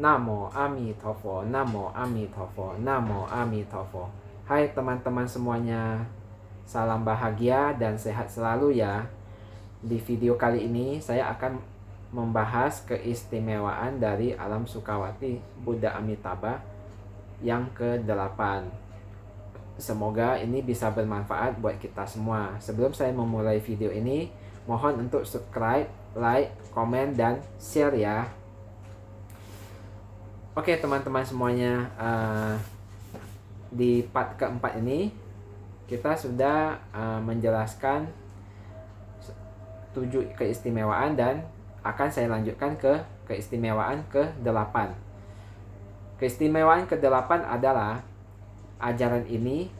Namo Amitofo, Namo Amitofo, Namo Amitofo. Hai teman-teman semuanya, salam bahagia dan sehat selalu ya. Di video kali ini saya akan membahas keistimewaan dari alam Sukawati Buddha Amitabha yang ke-8. Semoga ini bisa bermanfaat buat kita semua. Sebelum saya memulai video ini, mohon untuk subscribe, like, komen, dan share ya. Oke teman-teman semuanya, di part keempat ini kita sudah menjelaskan 7 keistimewaan dan akan saya lanjutkan ke keistimewaan ke-8. Keistimewaan ke-8 adalah ajaran ini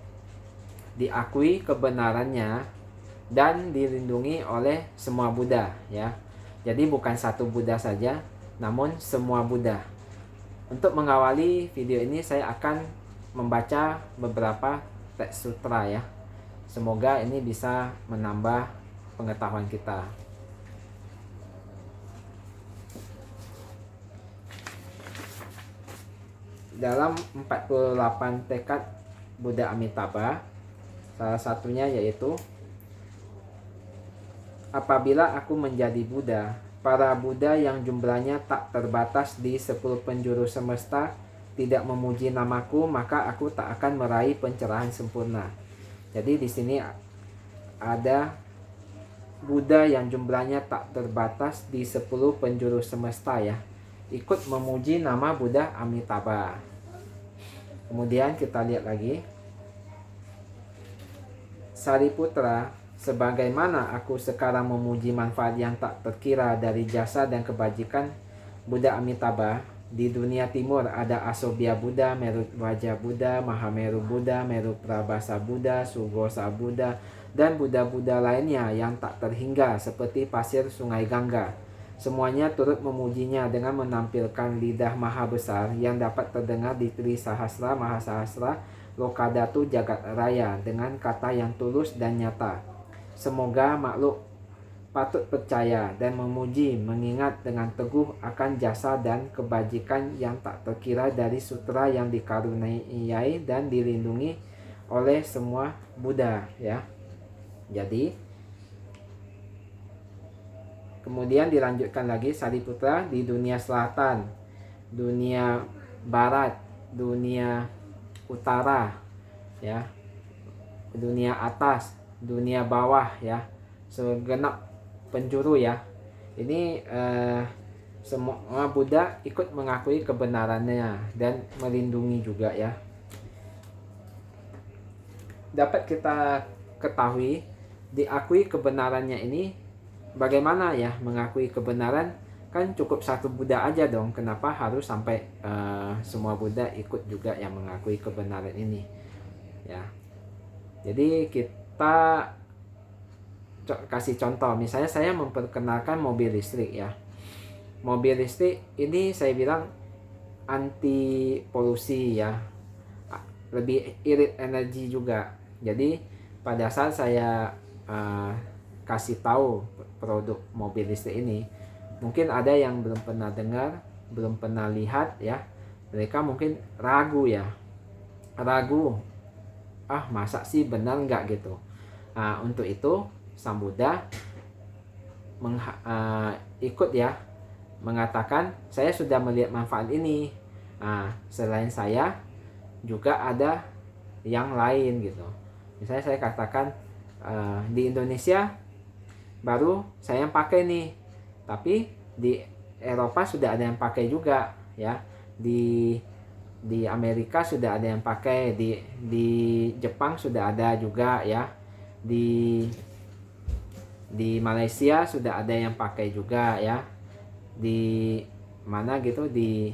diakui kebenarannya dan dilindungi oleh semua Buddha ya. Jadi bukan satu Buddha saja, namun semua Buddha. Untuk mengawali video ini saya akan membaca beberapa teks sutra ya. Semoga ini bisa menambah pengetahuan kita. Dalam 48 tekad Buddha Amitabha, salah satunya yaitu apabila aku menjadi Buddha, para Buddha yang jumlahnya tak terbatas di 10 penjuru semesta tidak memuji namaku, maka aku tak akan meraih pencerahan sempurna. Jadi di sini ada Buddha yang jumlahnya tak terbatas di 10 penjuru semesta ya, ikut memuji nama Buddha Amitabha. Kemudian kita lihat lagi. Sariputra, sebagaimana aku sekarang memuji manfaat yang tak terkira dari jasa dan kebajikan Buddha Amitabha, di dunia timur ada Asobya Buddha, Merudwaja Buddha, Mahameru Buddha, Meru Prabhasa Buddha, Sugosa Buddha, dan Buddha-Buddha lainnya yang tak terhingga seperti pasir sungai Gangga. Semuanya turut memujinya dengan menampilkan lidah maha besar yang dapat terdengar di Trisahasra Mahasahasra Lokadatu Jagat Raya dengan kata yang tulus dan nyata. Semoga makhluk patut percaya dan memuji mengingat dengan teguh akan jasa dan kebajikan yang tak terkira dari sutra yang dikaruniai dan dilindungi oleh semua Buddha ya. Jadi kemudian dilanjutkan lagi, Sariputra, di dunia selatan, dunia barat, dunia utara ya, dunia atas, dunia bawah ya, segenap penjuru ya. Ini semua Buddha ikut mengakui kebenarannya dan melindungi juga ya. Dapat kita ketahui diakui kebenarannya ini bagaimana ya mengakui kebenaran? Kan cukup satu Buddha aja dong, kenapa harus sampai semua Buddha ikut juga yang mengakui kebenaran ini ya. Jadi kita kasih contoh, misalnya saya memperkenalkan mobil listrik ya. Mobil listrik ini saya bilang anti polusi ya, lebih irit energi juga. Jadi pada saat saya kasih tahu produk mobil listrik ini, mungkin ada yang belum pernah dengar, belum pernah lihat ya. Mereka mungkin ragu ya. Ragu. Masa sih benar nggak gitu. Nah, untuk itu Sang Buddha ikut ya, mengatakan saya sudah melihat manfaat ini. Selain saya juga ada yang lain gitu. Misalnya saya katakan di Indonesia baru saya yang pakai nih, tapi di Eropa sudah ada yang pakai juga ya, di Amerika sudah ada yang pakai, di Jepang sudah ada juga ya, di Malaysia sudah ada yang pakai juga ya, di mana gitu, di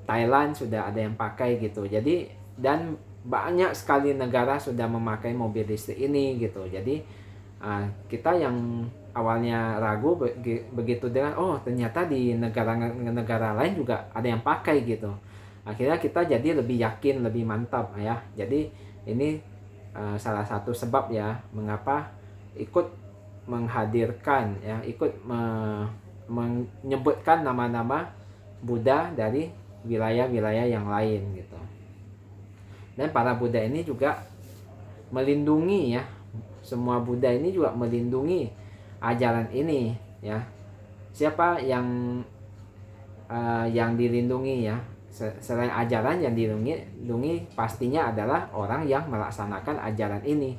Thailand sudah ada yang pakai gitu. Jadi dan banyak sekali negara sudah memakai mobil listrik ini gitu. Jadi kita yang awalnya ragu begitu dengan ternyata di negara lain juga ada yang pakai gitu, akhirnya kita jadi lebih yakin, lebih mantap ya. Jadi ini salah satu sebab ya mengapa ikut menghadirkan ya, ikut menyebutkan nama-nama Buddha dari wilayah-wilayah yang lain gitu. Dan para Buddha ini juga melindungi ya, semua Buddha ini juga melindungi ajaran ini ya. Siapa yang dilindungi ya, selain ajaran yang dilindungi pastinya adalah orang yang melaksanakan ajaran ini.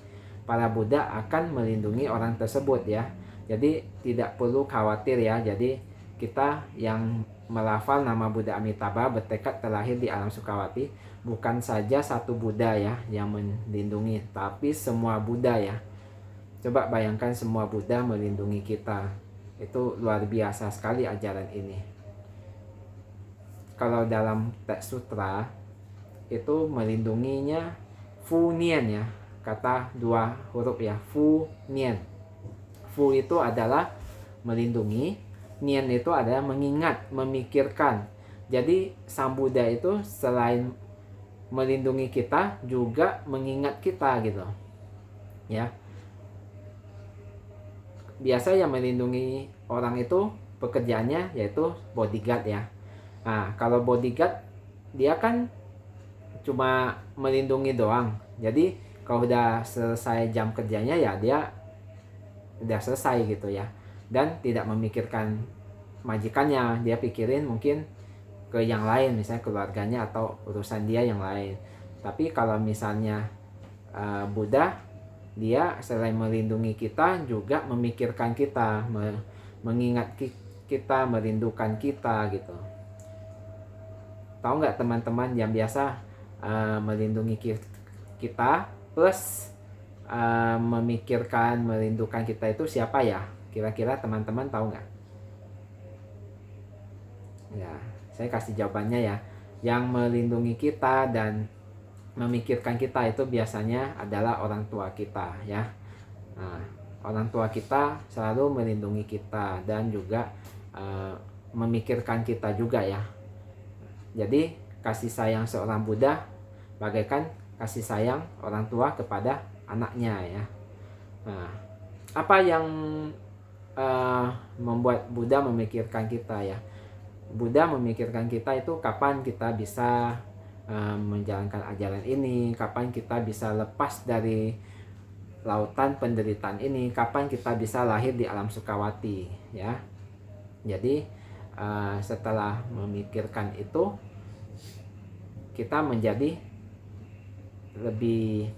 Para Buddha akan melindungi orang tersebut ya. Jadi tidak perlu khawatir ya. Jadi kita yang melafal nama Buddha Amitabha bertekad terlahir di alam Sukawati, bukan saja satu Buddha ya yang melindungi, tapi semua Buddha ya. Coba bayangkan semua Buddha melindungi kita. Itu luar biasa sekali ajaran ini. Kalau dalam teks sutra itu melindunginya Fu Nian ya, kata 2 huruf ya, Fu Nian. Fu itu adalah melindungi, Nian itu adalah mengingat, memikirkan. Jadi Sang Buddha itu selain melindungi kita juga mengingat kita gitu ya. Biasa yang melindungi orang itu pekerjaannya yaitu bodyguard ya. Nah, kalau bodyguard dia kan cuma melindungi doang. Jadi kalau udah selesai jam kerjanya ya dia udah selesai gitu ya. Dan tidak memikirkan majikannya, dia pikirin mungkin ke yang lain, misalnya keluarganya atau urusan dia yang lain. Tapi kalau misalnya Buddha, dia selain melindungi kita juga memikirkan kita, mengingat kita, merindukan kita gitu. Tahu nggak teman-teman yang biasa melindungi kita plus memikirkan, merindukan kita itu siapa ya? Kira-kira teman-teman tahu nggak? Ya, saya kasih jawabannya ya. Yang melindungi kita dan memikirkan kita itu biasanya adalah orang tua kita ya. Nah, orang tua kita selalu melindungi kita dan juga memikirkan kita juga ya. Jadi kasih sayang seorang Buddha bagaikan kasih sayang orang tua kepada anaknya ya. Nah, apa yang membuat Buddha memikirkan kita ya? Buddha memikirkan kita itu kapan kita bisa menjalankan ajaran ini, kapan kita bisa lepas dari lautan penderitaan ini, kapan kita bisa lahir di alam Sukawati ya. Jadi setelah memikirkan itu kita menjadi lebih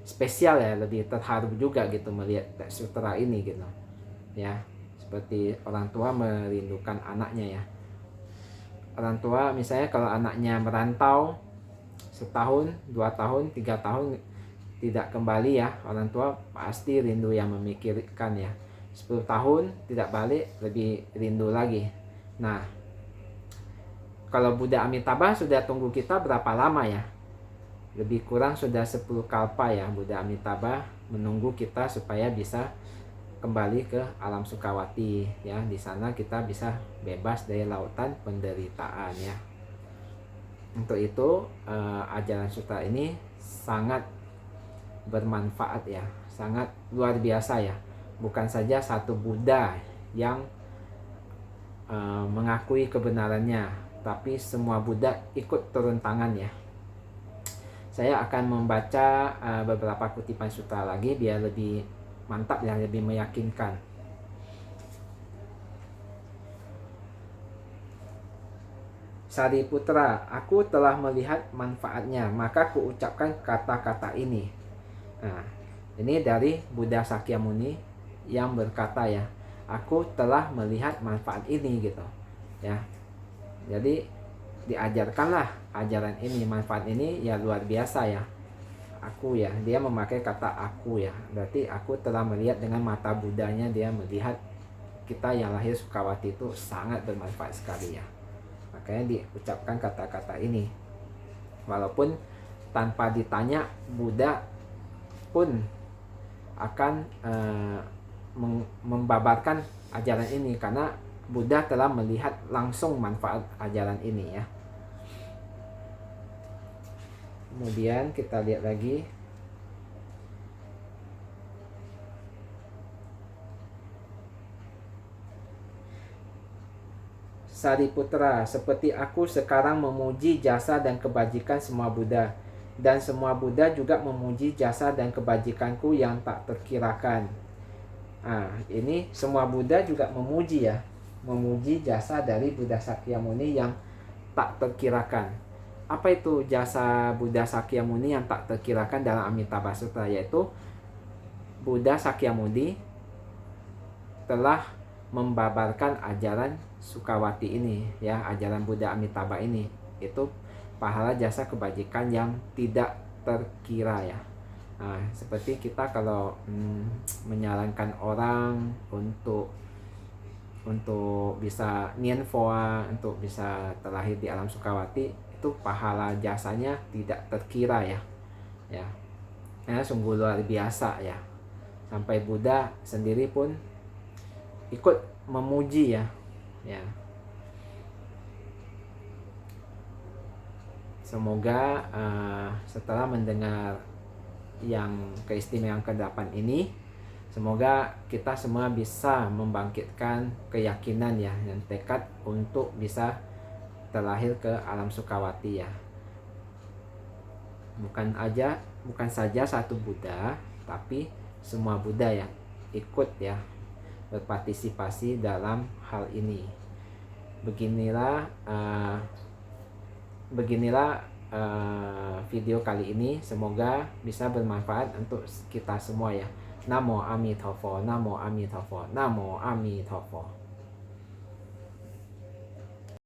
spesial ya, lebih terharu juga gitu melihat teks sutra ini gitu ya. Seperti orang tua merindukan anaknya ya. Orang tua misalnya kalau anaknya merantau setahun, 2 tahun, 3 tahun tidak kembali ya, orang tua pasti rindu yang memikirkan ya. 10 tahun tidak balik lebih rindu lagi. Nah, kalau Buddha Amitabha sudah tunggu kita berapa lama ya? Lebih kurang sudah 10 kalpa ya Buddha Amitabha menunggu kita supaya bisa kembali ke alam Sukawati ya. Di sana kita bisa bebas dari lautan penderitaan ya. Untuk itu ajaran sutra ini sangat bermanfaat ya, sangat luar biasa ya. Bukan saja satu Buddha yang mengakui kebenarannya, tapi semua Buddha ikut turun tangan ya. Saya akan membaca beberapa kutipan sutra lagi biar lebih mantap ya, lebih meyakinkan. Sariputra, aku telah melihat manfaatnya, maka kuucapkan kata-kata ini. Nah, ini dari Buddha Sakyamuni yang berkata ya, aku telah melihat manfaat ini gitu ya. Jadi diajarkanlah ajaran ini, manfaat ini ya luar biasa ya. Aku ya, dia memakai kata aku ya, berarti aku telah melihat dengan mata Buddhanya, dia melihat kita yang lahir Sukawati itu sangat bermanfaat sekali ya. Makanya diucapkan kata-kata ini. Walaupun tanpa ditanya, Buddha pun akan membabarkan ajaran ini karena Buddha telah melihat langsung manfaat ajaran ini ya. Kemudian kita lihat lagi. Sariputra, seperti aku sekarang memuji jasa dan kebajikan semua Buddha, dan semua Buddha juga memuji jasa dan kebajikanku yang tak terkirakan. Ini semua Buddha juga memuji ya, memuji jasa dari Buddha Sakyamuni yang tak terkirakan. Apa itu jasa Buddha Sakyamuni yang tak terkirakan dalam Amitabha Sutra? Yaitu Buddha Sakyamuni telah membabarkan ajaran Sukawati ini ya, ajaran Buddha Amitabha ini. Itu pahala jasa kebajikan yang tidak terkira ya. Seperti kita kalau menyarankan orang untuk bisa nianfoa, untuk bisa terlahir di alam Sukawati, itu pahala jasanya tidak terkira ya. Sungguh luar biasa ya. Sampai Buddha sendiri pun ikut memuji ya. Semoga setelah mendengar yang keistimewaan ke-8 ini, semoga kita semua bisa membangkitkan keyakinan ya, dan tekad untuk bisa terlahir ke alam Sukawati ya. Bukan saja satu Buddha, tapi semua Buddha ya ikut ya berpartisipasi dalam hal ini. Beginilah video kali ini, semoga bisa bermanfaat untuk kita semua ya. Namo Amitabha, Namo Amitabha, Namo Amitabha.